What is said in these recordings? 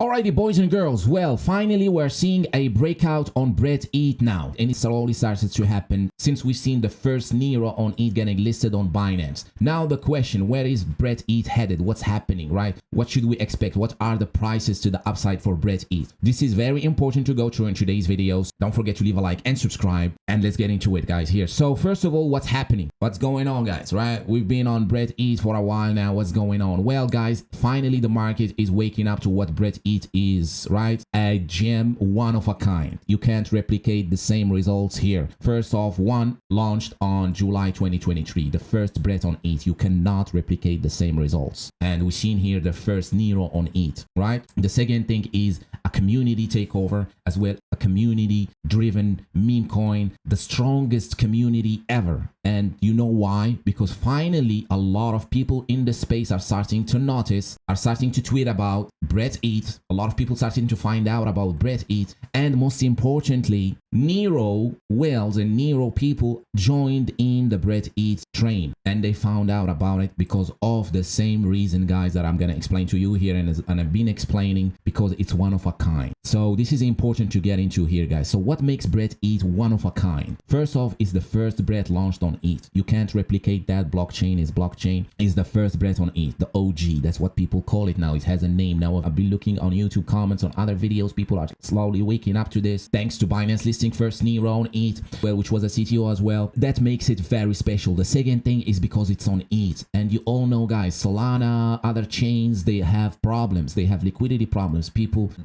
Alrighty, boys and girls, well, finally we're seeing a breakout on Brett ETH now, and it slowly started to happen since we've seen the first Nero on ETH getting listed on Binance. Now the question, where is Brett ETH headed? What's happening, right? What should we expect? What are the prices to the upside for Brett ETH? This is very important to go through in today's videos. Don't forget to leave a like and subscribe, and let's get into it, guys, here. So first of all, what's happening? What's going on, guys, right? We've been on Brett ETH for a while now. What's going on? Well, guys, finally the market is waking up to what Brett ETH is, right? A gem, one of a kind. You can't replicate the same results here. First off, one launched on July 2023, the first Brett on ETH. You cannot replicate the same results. And we've seen here the first Nero on ETH, right? The second thing is a community takeover, as well, a community driven meme coin, the strongest community ever. And you know why? Because finally a lot of people in the space are starting to notice, are starting to tweet about Brett ETH. A lot of people starting to find out about Brett ETH, and most importantly, Nero whales and Nero people joined in the Brett ETH train, and they found out about it because of the same reason, guys, that I'm gonna explain to you here, and I've been explaining, because it's one of a kind. So this is important to get into here, guys. So what makes Brett ETH one of a kind? First off, is the first Brett launched on ETH. You can't replicate that. Blockchain is the first Brett on ETH, the OG. That's what people call it now. It has a name now. I've been looking on YouTube comments on other videos. People are slowly waking up to this, thanks to Binance listing first Nero on ETH, well, which was a CTO as well. That makes it very special. The second thing is because it's on ETH, and you all know, guys, Solana, other chains, they have problems. They have liquidity problems.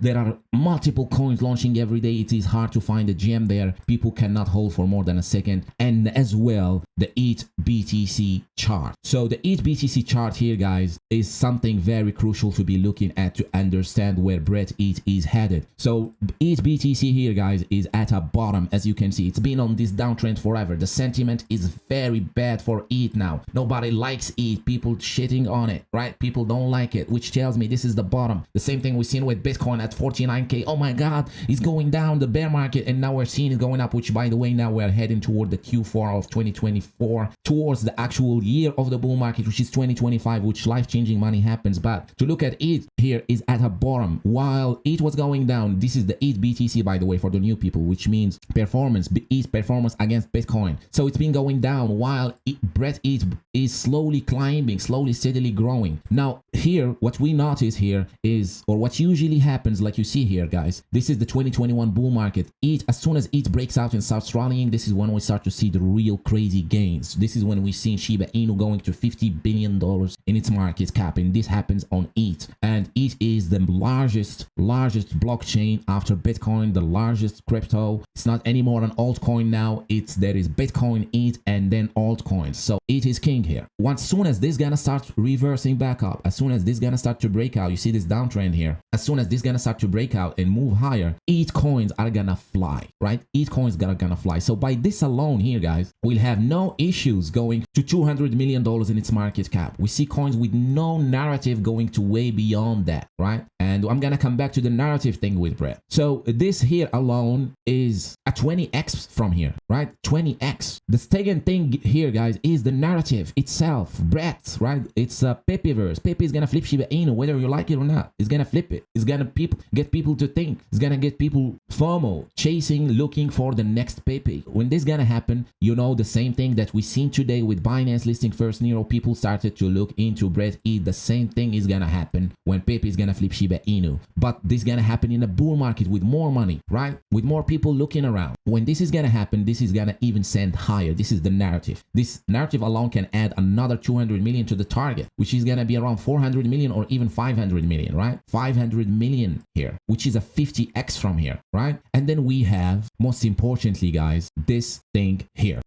There are multiple coins launching every day. It is hard to find a gem there. People cannot hold for more than a second. And as well, the ETH BTC chart. So the ETH BTC chart here, guys, is something very crucial to be looking at to understand where Brett ETH is headed. So ETH BTC here, guys, is at a bottom. As you can see, it's been on this downtrend forever. The sentiment is very bad for ETH now. Nobody likes ETH. People shitting on it, right? People don't like it, which tells me this is the bottom. The same thing we've seen with Bitcoin at 49K. Oh my God, it's going down, the bear market, and now we're seeing it going up, which, by the way, now we're heading toward the Q4 of 2024, towards the actual year of the bull market, which is 2025, which life-changing money happens. But to look at ETH here is at a bottom. While ETH was going down, this is the ETH BTC, by the way, for the new people, which means performance, ETH performance against Bitcoin. So it's been going down while Brett ETH is slowly climbing, slowly, steadily growing. Now here, what we notice here is, or what usually happens, like you see here, guys, this is the 2021 bull market. ETH, as soon as ETH breaks out and starts rallying, this is when we start to see the real crazy gains. This is when we've seen Shiba Inu going to $50 billion in its market cap, and this happens on ETH. And ETH is the largest blockchain after Bitcoin, the largest crypto. It's not anymore an altcoin now. There is Bitcoin, ETH, and then altcoins. So ETH is king here. Once soon as this gonna start reversing back up, as soon as this gonna start to break out, you see this downtrend here. As soon as this gonna start to break out and move higher, ETH coins are gonna fly, right? ETH coins are gonna fly. So by this alone here, guys, we'll have no issues going to $200 million in its market cap. We see coins with no narrative going to way beyond that, right? And I'm gonna come back to the narrative thing with Brett. So this here alone is a 20x from here, right? 20x. The second thing here, guys, is the narrative itself. Brett, right? It's a Pepeverse. Pepe is gonna flip Shiba Inu, whether you like it or not. It's gonna flip it. It's gonna get people to think. It's gonna get people FOMO, chasing, looking for the next Pepe. When this gonna happen, you know, the same thing that we seen today with Binance listing first Nero, people started to look into Brett ETH. The same thing is gonna happen when Pepe is gonna flip Shiba Inu. But this is gonna happen in a bull market with more money, right? With more people looking around. When this is gonna happen, this is gonna even send higher. This is the narrative. This narrative alone can add another 200 million to the target, which is gonna be around 400 million or even 500 million, right? 500 million here, which is a 50x from here, right? And then we have, most importantly, guys, this thing here.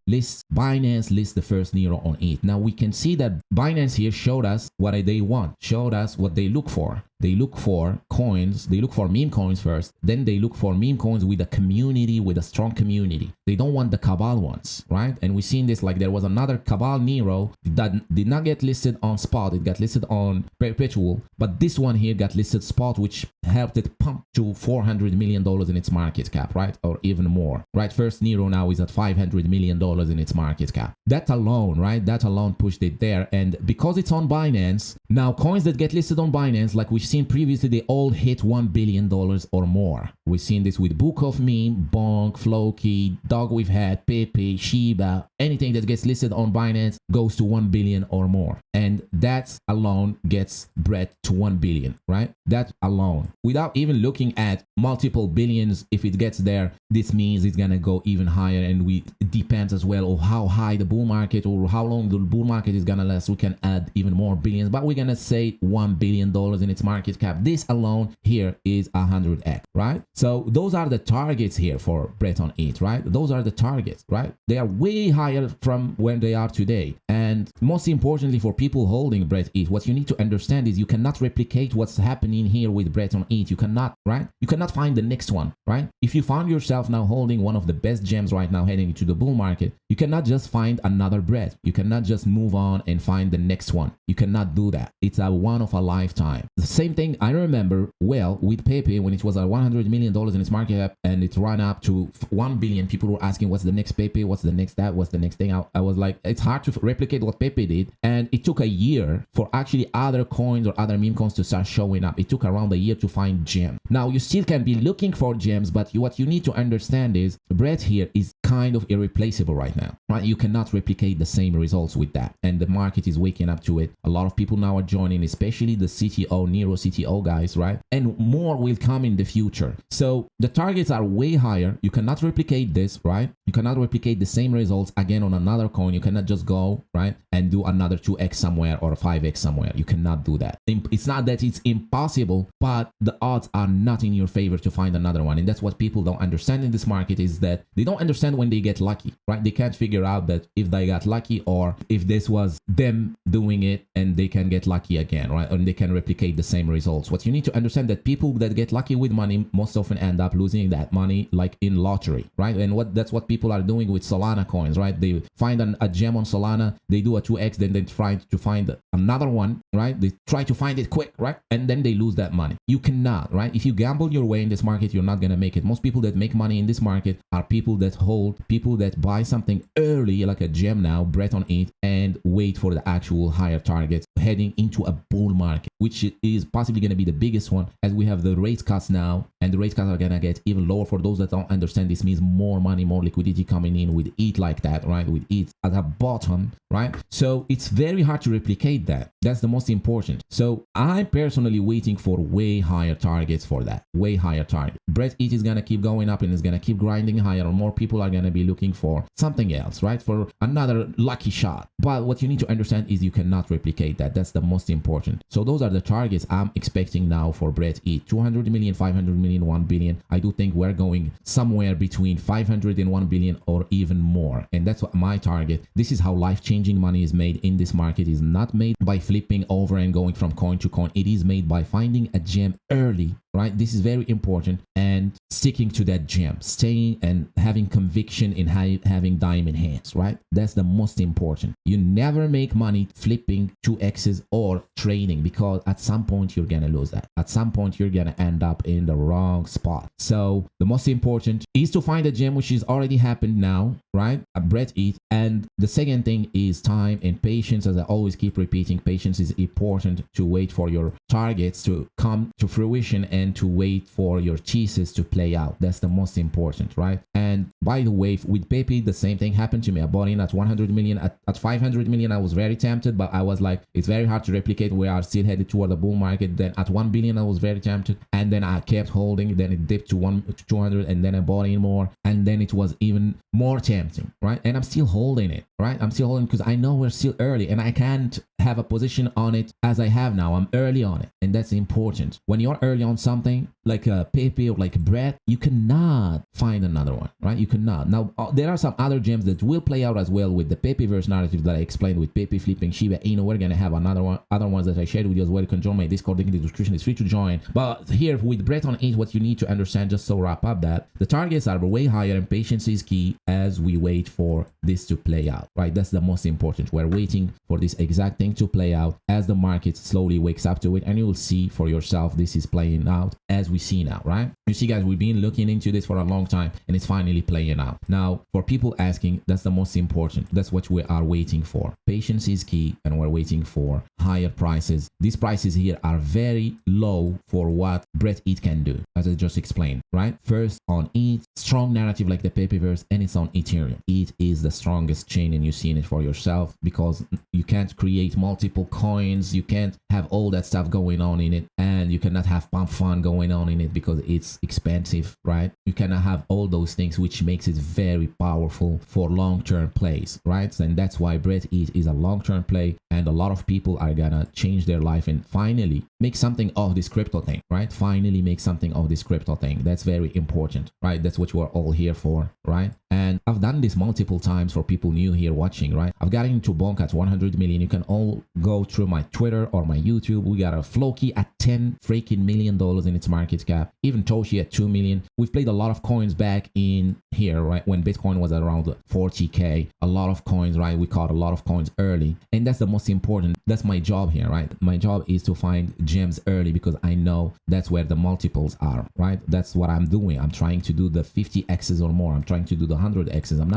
Binance lists the first Nero on ETH. Now we can see that Binance here showed us what they want, showed us what they look for. They look for coins, they look for meme coins first, then they look for meme coins with a community, with a strong community. They don't want the Cabal ones, right? And we've seen this, like there was another Cabal Nero that did not get listed on spot, it got listed on perpetual, but this one here got listed spot, which helped it pump to $400 million in its market cap, right? Or even more, right? First Nero now is at $500 million in its market cap. That alone, right? That alone pushed it there. And because it's on Binance, now coins that get listed on Binance, like we seen previously they all hit $1 billion or more. We've seen this with Book of Meme, BONK, Floki, Dog we've had, Pepe, SHIBA, anything that gets listed on Binance goes to 1 billion or more. And that alone gets bred to 1 billion, right? That alone, without even looking at multiple billions. If it gets there, this means it's gonna go even higher, and it depends as well on how high the bull market or how long the bull market is gonna last. We can add even more billions, but we're gonna say $1 billion in its market cap. This alone here is 100x, right? So those are the targets here for Bread on It, right? Those are the targets, right? They are way higher from when they are today. And most importantly, for people holding Bread It, what you need to understand is you cannot replicate what's happening here with Bread on It. You cannot, right? You cannot find the next one, right? If you found yourself now holding one of the best gems right now heading into the bull market, you cannot just find another bread. You cannot just move on and find the next one. You cannot do that. It's a one of a lifetime. The same thing I remember well with Pepe when it was at $100 million in its market cap and it ran up to 1 billion. People were asking, what's the next Pepe? What's the next that? What's the next thing? I was like, it's hard to replicate what Pepe did. And it took a year for actually other coins or other meme coins to start showing up. It took around a year to find gem. Now you still can be looking for gems, but what you need to understand is bread here is kind of irreplaceable right now, right? You cannot replicate the same results with that. And the market is waking up to it. A lot of people now are joining, especially the CTO, Nero CTO guys, right? And more will come in the future. So the targets are way higher. You cannot replicate this, right? You cannot replicate the same results again on another coin. You cannot just go, right, and do another 2x somewhere or 5x somewhere. You cannot do that. It's not that it's impossible, but the odds are not in your favor to find another one. And that's what people don't understand in this market, is that they don't understand when they get lucky, right? They can't figure out that if they got lucky or if this was them doing it and they can get lucky again, right? And they can replicate the same results. What you need to understand that people that get lucky with money most often end up losing that money like in lottery, right? And that's what people are doing with Solana coins, right? They find a gem on Solana, they do a 2x, then they try to find another one, right? They try to find it quick, right? And then they lose that money. You cannot, right? If you gamble your way in this market, you're not going to make it. Most people that make money in this market are people that hold, people that buy something early, like a gem now, bet on it, and wait for the actual higher targets heading into a bull market, which is possibly going to be the biggest one, as we have the rate cuts now, and the rate cuts are going to get even lower. For those that don't understand, this means more money, more liquidity coming in with it like that, right? With it at the bottom, right? So it's very hard to replicate that. That's the most important. So I'm personally waiting for way higher targets for that, way higher target. Bread it is going to keep going up and it's going to keep grinding higher, or more people are going to be looking for something else, right? For another lucky shot. But what you need to understand is you cannot replicate that. That's the most important. So those are the targets I'm expecting now for Bread It. 200 million, 500 million, 1 billion. I do think we're going somewhere between 500 and 1 billion or even more. And that's what my target. This is how life-changing money is made in this market. It is not made by flipping over and going from coin to coin. It is made by finding a gem early, right? This is very important, and sticking to that gem, staying and having conviction in having diamond hands, right? That's the most important. You never make money flipping 2x's or trading, because at some point you're gonna lose that. At some point you're gonna end up in the wrong spot. So the most important is to find a gem, which is already happened now, right? A bread it. And the second thing is time and patience. As I always keep repeating, patience is important, to wait for your targets to come to fruition and to wait for your thesis to play out. That's the most important, right? And by the way, with Pepe, the same thing happened to me. I bought in at 100 million. At 500 million, I was very tempted, but I was like, it's very hard to replicate. We are still headed toward the bull market. Then at 1 billion, I was very tempted, and then I kept holding. Then it dipped to 200, and then I bought in more, and then it was even more tempting, right? And I'm still holding it, right? I'm still holding because I know we're still early, and I can't have a position on it as I have now. I'm early on it, and that's important. When you're early on something like a Pepe or like a bread, you cannot find another one, right? You cannot. Now there are some other gems that will play out as well with the Pepe verse narrative that I explained with Pepe flipping Shiba. You know, we're gonna have other ones that I shared with you as well. You can join my Discord, link in the description. It's free to join. But here with bread on it, what you need to understand, just so wrap up, that the targets are way higher and patience is key, as we we wait for this to play out, right? That's the most important. We're waiting for this exact thing to play out as the market slowly wakes up to it, and you will see for yourself this is playing out as we see now, right? You see, guys, we've been looking into this for a long time, and it's finally playing out. Now, for people asking, that's the most important. That's what we are waiting for. Patience is key, and we're waiting for higher prices. These prices here are very low for what Brett ETH can do, as I just explained, right? First, on ETH, strong narrative like the Pepeverse, and it's on Ethereum. ETH is the strongest chain, and you've seen it for yourself, because you can't create multiple coins, you can't have all that stuff going on in it, and you cannot have pump fund going on in it because it's expensive, right? You cannot have all those things, which makes it very powerful for long-term plays, right? And that's why Brett ETH is a long-term play, and a lot of people are gonna change their life and finally make something of this crypto thing, right? Finally make something of this crypto thing. That's very important, right? That's what you are all here for, right? And I've done this multiple times for people new here watching, right? I've gotten into BONK at 100 million. You can all go through my Twitter or my YouTube. We got a Floki at $10 freaking million in its market cap. Even Toshi at 2 million. We've played a lot of coins back in here, right? When Bitcoin was around 40K. A lot of coins, right? We caught a lot of coins early. And that's the most important. That's my job here, right? My job is to find gems early, because I know that's where the multiples are, right? That's what I'm doing. I'm trying to do the 50x's or more. I'm trying to do the 100x's. I'm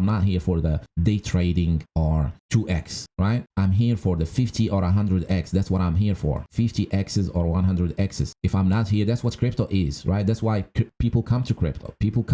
not here for the day trading or 2x, right? I'm here for the 50 or 100x. That's what I'm here for. 50x's or 100x's. If I'm not here, that's what crypto is, right? That's why people come to crypto. People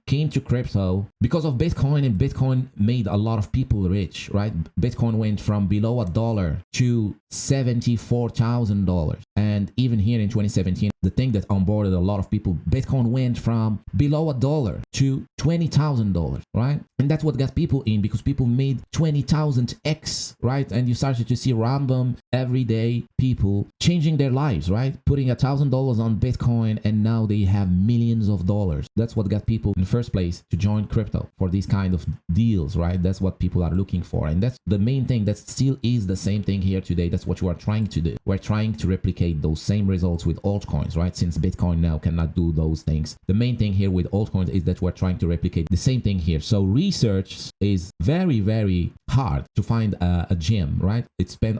came to crypto because of Bitcoin, and Bitcoin made a lot of people rich, right? Bitcoin went from below $1 to $74,000. And even here in 2017, the thing that onboarded a lot of people, Bitcoin went from below $1 to $20,000, right? And that's what got people in, because people made 20,000x, right? And you started to see random everyday people changing their lives, right? Putting $1,000 on Bitcoin, and now they have millions of dollars. That's what got people in the first place to join crypto, for these kind of deals, right? That's what people are looking for. And that's the main thing. That still is the same thing here today. That's what you are trying to do. We're trying to replicate those same results with altcoins, right? Since Bitcoin now cannot do those things. The main thing here with altcoins is that we're trying to replicate the same thing here. So research is very, very hard to find a gem, right?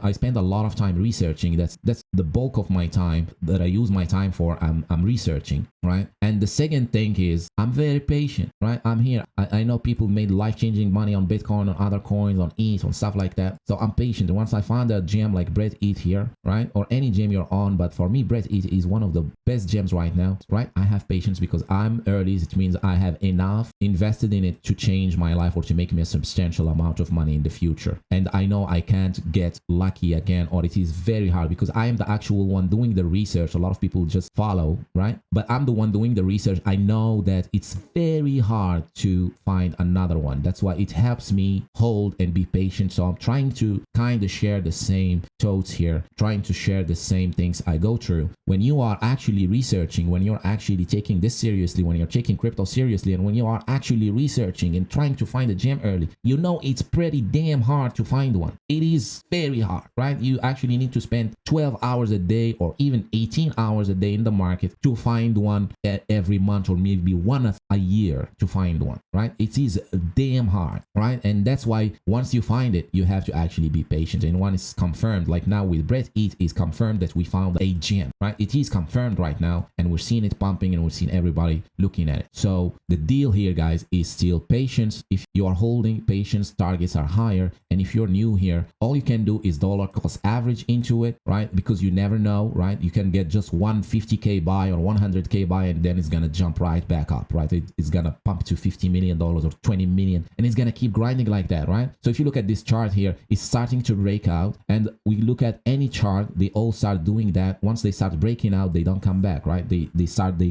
I spend a lot of time researching. That's the bulk of my time that I use my time for. I'm researching, right? And the second thing is I'm very patient, right? I'm here. I know people made life-changing money on Bitcoin, on other coins, on ETH, on stuff like that. So I'm patient. And once I find a gem like Brett ETH here, right? Or any gem you're on, but for me, Brett ETH is one of the best gems right now, right? I have patience because I'm early. It means I have enough invested in it to change my life or to make me a substantial amount of money in the future. And I know I can't get lucky again, or it is very hard, because I am the actual one doing the research. A lot of people just follow, right? But I'm the one doing the research. I know that it's very hard to find another one. That's why it helps me hold and be patient. So I'm trying to kind of share the same thoughts here, trying to share the same things I go through. When you are actually researching, when you're actually taking this seriously, when you're taking crypto seriously, and when you are actually researching and trying to find a gem early, you know it's pretty damn hard to find one. It is very hard, right? You actually need to spend 12 hours a day or even 18 hours a day in the market to find one every month, or maybe one a year to find one, right? It is damn hard, right? And that's why once you find it, you have to actually be patient. And one is confirmed, like now with Brett ETH is confirmed that we found a gem, right? It is confirmed right now, and we're seeing it pumping, and we're seeing everybody looking at it. So the deal here, guys, is still patience. If you are holding patience, targets are higher. And if you're new here, all you can do is dollar cost average into it, right? Because you never know, right? You can get just 150K buy or 100K buy, and then it's gonna jump right back up, right? It's gonna pump to $50 million or 20 million, and it's gonna keep grinding like that, right? So if you look at this chart here, it's starting to break out, and we look at any chart, they all start doing that. Once they start breaking out, they don't come back, right? They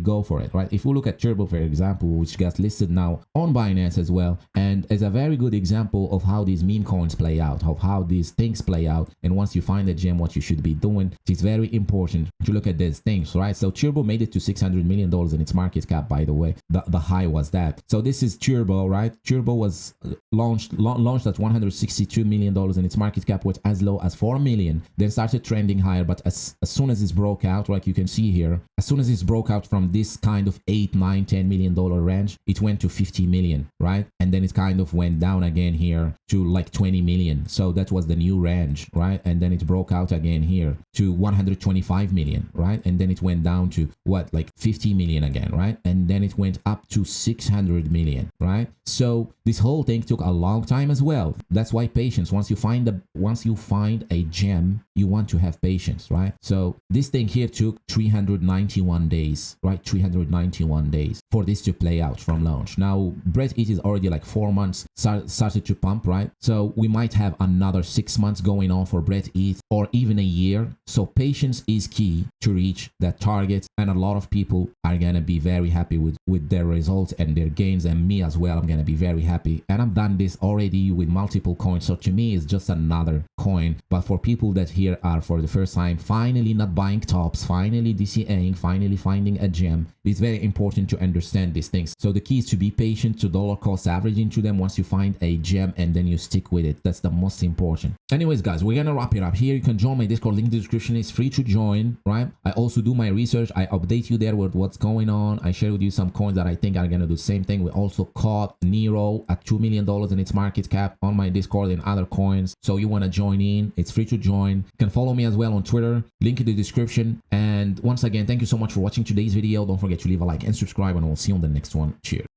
go for it, right? If we look at Turbo, for example, which gets listed now on Binance as well, and as a very good example of how these these meme coins play out, of how these things play out, and once you find a gem, what you should be doing. It's very important to look at these things, right? So Turbo made it to $600 million in its market cap, by the way. The high was that. So this is Turbo, right? Turbo was launched at $162 million in its market cap, with as low as 4 million, then started trending higher. But as soon as it's broke out, like you can see here, as soon as it's broke out from this kind of 8, 9, 10 million dollar range, it went to 50 million, right? And then it kind of went down again here to like 20 million. So that was the new range, right? And then it broke out again here to 125 million, right? And then it went down to what, like 50 million again, right? And then it went up to 600 million, right? So this whole thing took a long time as well. That's why patience. Once you find a gem, you want to have patience, right? So this thing here took 391 days, right? 391 days for this to play out from launch. Now Brett ETH is already like 4 months started to pump, right? So we might have another 6 months going on for Brett ETH, or even a year. So patience is key to reach that target, and a lot of people are gonna be very happy with their results and their gains, and me as well. I'm gonna be very happy, and I've done this already with multiple coins. So to me, it's just another coin. But for people that here are for the first time, finally not buying tops, finally DCAing, finally finding a gem, it's very important to understand these things. So the key is to be patient, to dollar cost average into them once you find a gem, and then you stick with it. That's the most important. Anyways, guys, we're gonna wrap it up here. You can join my Discord, link in the description. It's free to join, right? I also do my research. I update you there with what's going on. I share with you some coins that I think are gonna do the same thing. We also caught Nero at $2 million in its market cap on my Discord and other coins. So you want to join in, it's free to join. You can follow me as well on Twitter, link in the description. And once again, thank you so much for watching today's video. Don't forget to leave a like and subscribe, and we'll see you on the next one. Cheers.